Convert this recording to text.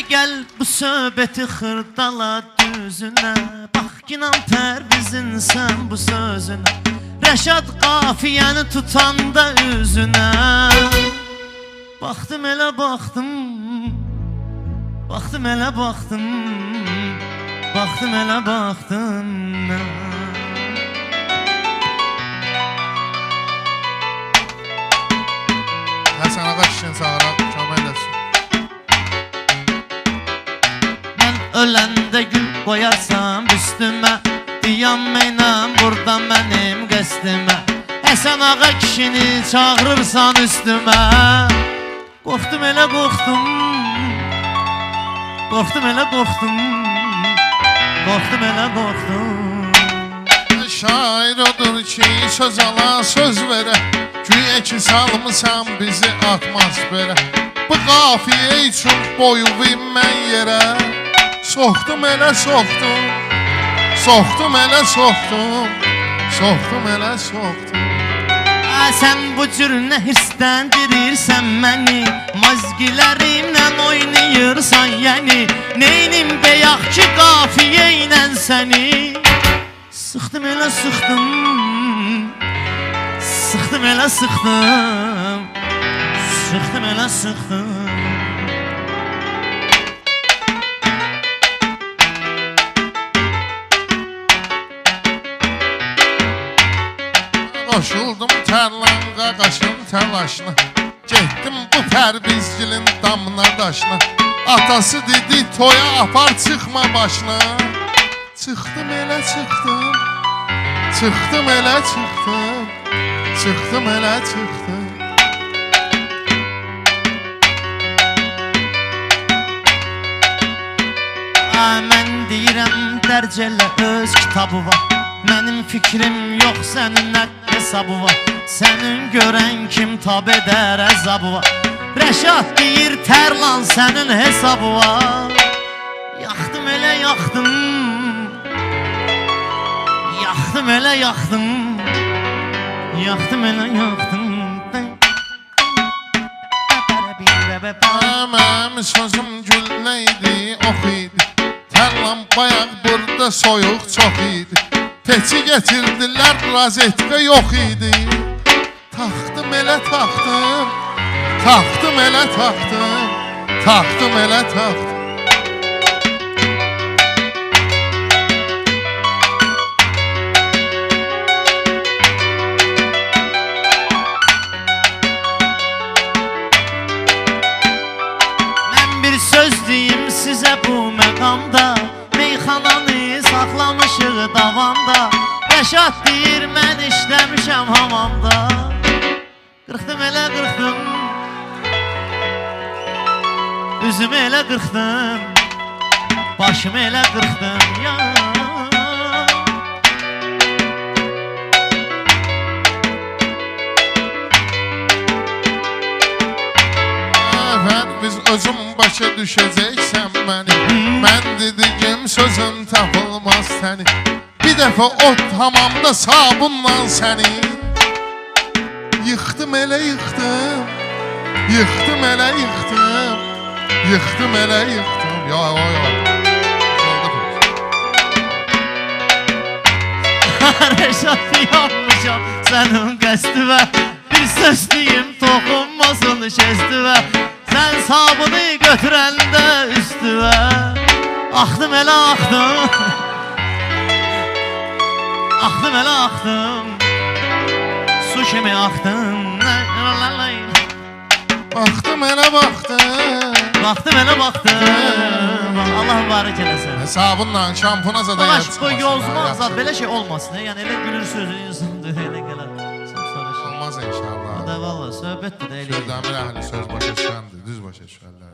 Gəl bu söhbəti xırdala düzünə. Bax inan Pərvizin sən bu sözünə. Rəşad qafiyəni tutanda üzünə. Baxdım elə baxdım. Baxdım elə baxdım. Baxdım elə baxdım. Həsən ağa kişini çağıraq, kömək eləsin. Mən öləndə gül qoyarsam üstümə. Diyan məynəm burada mənim qəsdimə. Həsən ağa kişini çağırırsan üstümə. Qorxdum elə qorxdum. Qorxdum elə qorxdum. Qorxdum elə qorxdum. Şair odur ki söz ala söz verə. Güya ki salmısan bizi atmaz belə. Bu qafiyə üçün boyuvim mən yerə. Soxdum elə soxdum. Soxdum elə soxdum. Soxdum elə soxdum. Sən bu cür nə hirsləndirirsən məni. Mazgilərimlə oynayırsan yəni. Neynim bəyaq ki qafiyə ilə səni. Sıxdım elə sıxdım. Sıxdım elə sıxdım. Sıxdım elə sıxdım. Qoşuldum tərlanqa qaşın təlaşına. Getdim bu Pərvizgilin damına daşına. Atası dedi toya apar çıxma başına. Çıxdım elə çıxdım. Çıxdım elə çıxdım. Çıxdım elə çıxdım. Mən deyirəm dərc elə öz kitabı var. Mənim fikrim yox sənin nə hesabı var. Sənin görən kim tab edər əzabı var. Rəşad deyir tərlan sənin hesabı var. Yaxdım elə yaxdım. Yaxdım elə yaxdım. Yaxdım elə yaxdım. Mənim sözüm gül neydi ox idi. Tərlan bayaq burada soyuq çox idi. Peçi getirdilər rozetka yox idi. Taxtım elə taxtım. Taxtım elə taxtım. Taxtım elə taxtım. Söz deyim sizə bu məqamda. Meyxananı saxlamışıq davamda. Rəşad deyir mən işləmişəm hamamda. Qırxdım elə qırxdım. Üzümü elə qırxdım. Başımı elə qırxdım ya. Biz özüm başa düşəcəksən məni. Mən dediyim sözüm tapılmaz səni. Bir dəfə ot hamamda sabunla səni. Yıxdım elə yıxdım. Yıxdım elə yıxdım. Yıxdım elə yıxdım. Ya ya ya. Rəşad yanmışam sənin qəsdivə. Bir söz deyim toxunmasın şəstivə. Sən sabunu götürəndə üstüvə. Axdım elə axdım. Axdım elə axdım. Su kimi axdım. Baxdım elə baxdım. Baxdım elə baxdım. Allah mübarək eləsin. Hesabınla şampuna zada yer çıxmasın. Bu yozmaz zat belə şey olmasın. Yəni elə gülür sözü insan elə gələr. Olmaz inşallah. Da valla söhbət də elə. Sözdəmir əhli söz başa düşəndir, düz başa düşənlər.